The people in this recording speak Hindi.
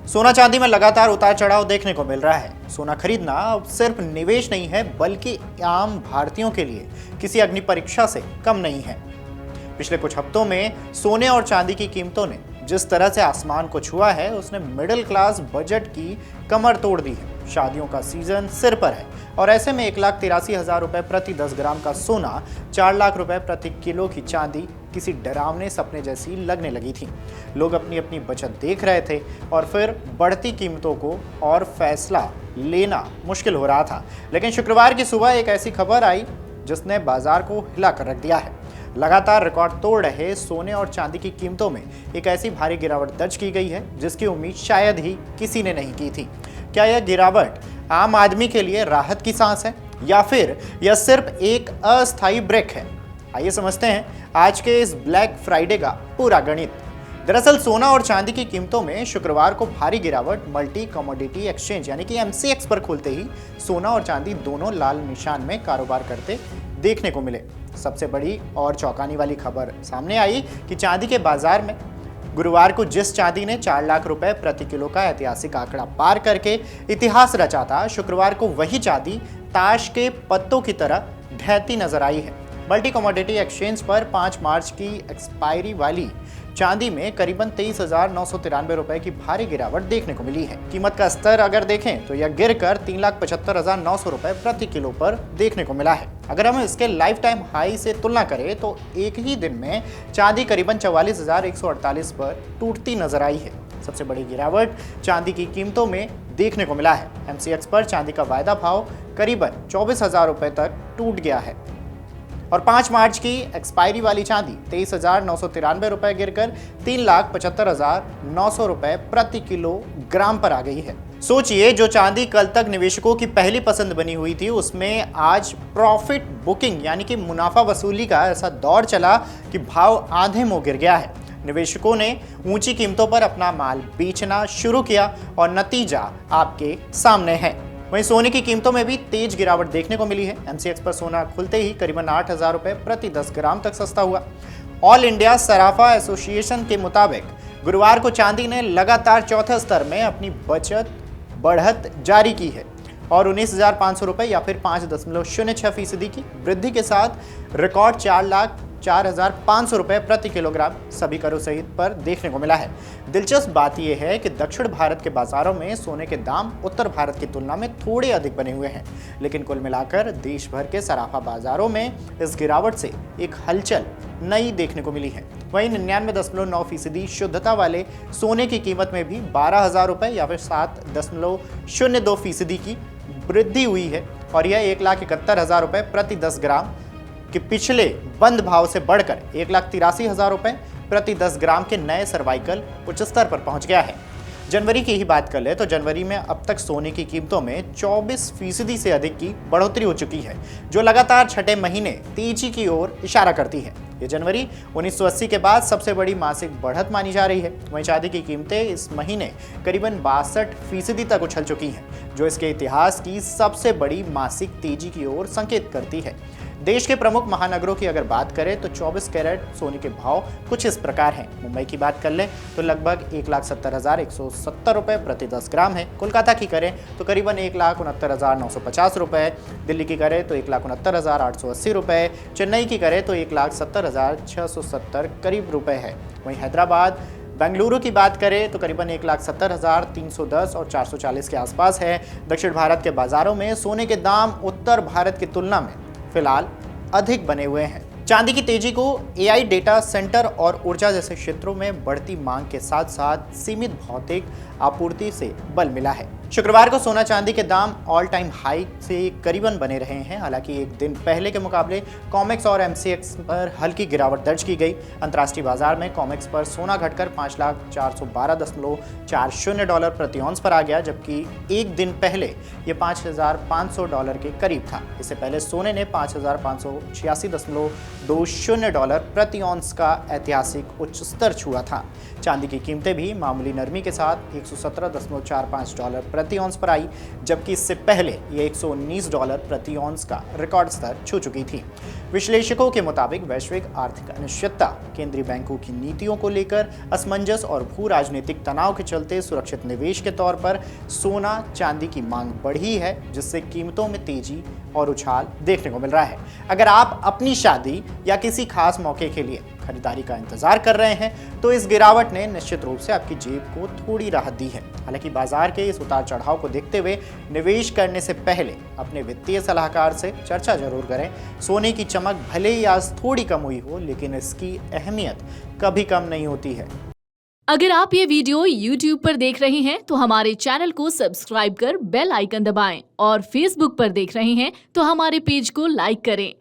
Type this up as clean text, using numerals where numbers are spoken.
सोना चांदी में लगातार उतार चढ़ाव देखने को मिल रहा है। सोना खरीदना अब सिर्फ निवेश नहीं है, बल्कि आम भारतीयों के लिए किसी अग्नि परीक्षा से कम नहीं है। पिछले कुछ हफ्तों में सोने और चांदी की कीमतों ने जिस तरह से आसमान को छुआ है, उसने मिडिल क्लास बजट की कमर तोड़ दी है। शादियों का सीजन सिर पर है और ऐसे में 1,83,000 रुपए प्रति 10 ग्राम का सोना, 4 लाख रुपए प्रति किलो की चांदी किसी डरावने सपने जैसी लगने लगी थी। लोग अपनी अपनी बचत देख रहे थे और फिर बढ़ती कीमतों को और फैसला लेना मुश्किल हो रहा था। लेकिन शुक्रवार की सुबह एक ऐसी खबर आई जिसने बाजार को हिला कर रख दिया है। लगातार रिकॉर्ड तोड़ रहे सोने और चांदी की कीमतों में एक ऐसी भारी गिरावट दर्ज की गई है जिसकी उम्मीद शायद ही किसी ने नहीं की थी। क्या यह गिरावट आम आदमी के लिए राहत की सांस है या फिर यह सिर्फ एक अस्थायी ब्रेक है? आइए समझते हैं आज के इस ब्लैक फ्राइडे का पूरा गणित। दरअसल सोना और चांदी की कीमतों में शुक्रवार को भारी गिरावट मल्टी कमोडिटी एक्सचेंज यानी कि एमसीएक्स पर खुलते ही सोना और चांदी दोनों लाल निशान में कारोबार करते देखने को मिले। सबसे बड़ी और चौंकाने वाली खबर सामने आई कि चांदी के बाजार में गुरुवार को जिस चांदी ने 4 लाख रुपए प्रति किलो का ऐतिहासिक आंकड़ा पार करके इतिहास रचा था, शुक्रवार को वही चांदी ताश के पत्तों की तरह ढहती नजर आई है। मल्टी कमोडिटी एक्सचेंज पर 5 मार्च की एक्सपायरी वाली चांदी में करीबन 23,993 रुपए की भारी गिरावट देखने को मिली है। कीमत का स्तर अगर देखें तो यह गिरकर 3,75,900 रुपए प्रति किलो पर देखने को मिला है। अगर हम इसके लाइफ टाइम हाई से तुलना करें तो एक ही दिन में चांदी करीबन 44,148 पर टूटती नजर आई है। सबसे बड़ी गिरावट चांदी की कीमतों में देखने को मिला है। एमसीएक्स पर चांदी का वायदा भाव करीबन 24,000 रुपए तक टूट गया है और 5 मार्च की एक्सपायरी वाली चांदी 23,993 रुपए गिरकर 3,75,900 रुपए प्रति किलो ग्राम पर आ गई है। सोचिए, जो चांदी कल तक निवेशकों की पहली पसंद बनी हुई थी, उसमें आज प्रॉफिट बुकिंग यानी कि मुनाफा वसूली का ऐसा दौर चला कि भाव आधे मुंह गिर गया है। निवेशकों ने ऊंची कीमतों पर अपना माल बेचना शुरू किया और नतीजा आपके सामने है। वहीं सोने की कीमतों में भी तेज गिरावट देखने को मिली है। एमसीएक्स पर सोना खुलते ही करीबन 8,000 रुपए प्रति 10 ग्राम तक सस्ता हुआ। ऑल इंडिया सराफा एसोसिएशन के मुताबिक गुरुवार को चांदी ने लगातार चौथे स्तर में अपनी बचत बढ़त जारी की है और 19,500 रुपए या फिर 5.06% की वृद्धि के साथ रिकॉर्ड 4,04,500 रुपए प्रति किलोग्राम सभी करों सहित पर देखने को मिला है। दिलचस्प बात यह है कि दक्षिण भारत के बाजारों में सोने के दाम उत्तर भारत की तुलना में थोड़े अधिक बने हुए हैं, लेकिन कुल मिलाकर देश भर के सराफा बाजारों में इस गिरावट से एक हलचल नई देखने को मिली है। वहीं 99.9% शुद्धता वाले सोने की कीमत में भी 12,000 रुपए या फिर 7.02% की वृद्धि हुई है और यह 1,71,000 रुपए प्रति 10 ग्राम कि पिछले बंद भाव से बढ़कर 1,83,000 रुपए प्रति 10 ग्राम के नए सर्वाइकल उच्च स्तर पर पहुंच गया है। जनवरी की ही बात कर ले तो जनवरी में अब तक सोने की कीमतों में 24% से अधिक की बढ़ोतरी हो चुकी है, जो लगातार छठे महीने तेजी की ओर इशारा करती है। ये जनवरी 1980 के बाद सबसे बड़ी मासिक बढ़त मानी जा रही है। वहीं चांदी की कीमतें इस महीने करीबन 62% तक उछल चुकी हैं, जो इसके इतिहास की सबसे बड़ी मासिक तेजी की ओर संकेत करती है। देश के प्रमुख महानगरों की अगर बात करें तो 24 कैरेट सोने के भाव कुछ इस प्रकार हैं। मुंबई की बात कर लें तो लगभग 1,70,170 रुपए प्रति 10 ग्राम है। कोलकाता की करें तो करीबन 1,69,950 रुपए, दिल्ली की करें तो 1,69,880 रुपए, चेन्नई की करें तो 1,70,670 करीब रुपए है। वहीं हैदराबाद बेंगलुरु की बात करें तो करीबन 1,70,310 और 440 के आसपास है। दक्षिण भारत के बाजारों में सोने के दाम उत्तर भारत की तुलना में फिलहाल अधिक बने हुए हैं। चांदी की तेजी को एआई डेटा सेंटर और ऊर्जा जैसे क्षेत्रों में बढ़ती मांग के साथ साथ सीमित भौतिक आपूर्ति से बल मिला है। शुक्रवार को सोना चांदी के दाम ऑल टाइम हाई से करीबन बने रहे हैं। हालांकि एक दिन पहले के मुकाबले कॉमेक्स और एमसीएक्स पर हल्की गिरावट दर्ज की गई। अंतर्राष्ट्रीय बाजार में कॉमेक्स पर सोना घटकर 5,412.40 डॉलर प्रति ऑन्स पर आ गया, जबकि एक दिन पहले ये 5,500 डॉलर के करीब था। इससे पहले सोने ने 5,586.20 डॉलर प्रति ऑन्स का ऐतिहासिक उच्च स्तर छुआ था। चांदी की कीमतें भी मामूली नरमी के साथ 117.45 डॉलर प्रति ऑन्स पर आई, जबकि इससे पहले ये 119 डॉलर प्रति ऑन्स का रिकॉर्ड स्तर छू चुकी थी। विश्लेषकों के मुताबिक वैश्विक आर्थिक अनिश्चितता केंद्रीय बैंकों की नीतियों को लेकर असमंजस और भू राजनीतिक तनाव के चलते सुरक्षित निवेश के तौर पर सोना चांदी की मांग बढ़ी है, जिससे कीमतों में तेजी और उछाल देखने को मिल रहा है। अगर आप अपनी शादी या किसी खास मौके के लिए खरीदारी का इंतजार कर रहे हैं तो इस गिरावट ने निश्चित रूप से आपकी जेब को थोड़ी राहत दी है। हालांकि बाजार के इस उतार चढ़ाव को देखते हुए निवेश करने से पहले अपने वित्तीय सलाहकार से चर्चा जरूर करें। सोने की चमक भले ही आज थोड़ी कम हुई हो, लेकिन इसकी अहमियत कभी कम नहीं होती है। अगर आप ये वीडियो YouTube पर देख रहे हैं तो हमारे चैनल को सब्सक्राइब कर बेल आइकन दबाएं और Facebook पर देख रहे हैं तो हमारे पेज को लाइक करें।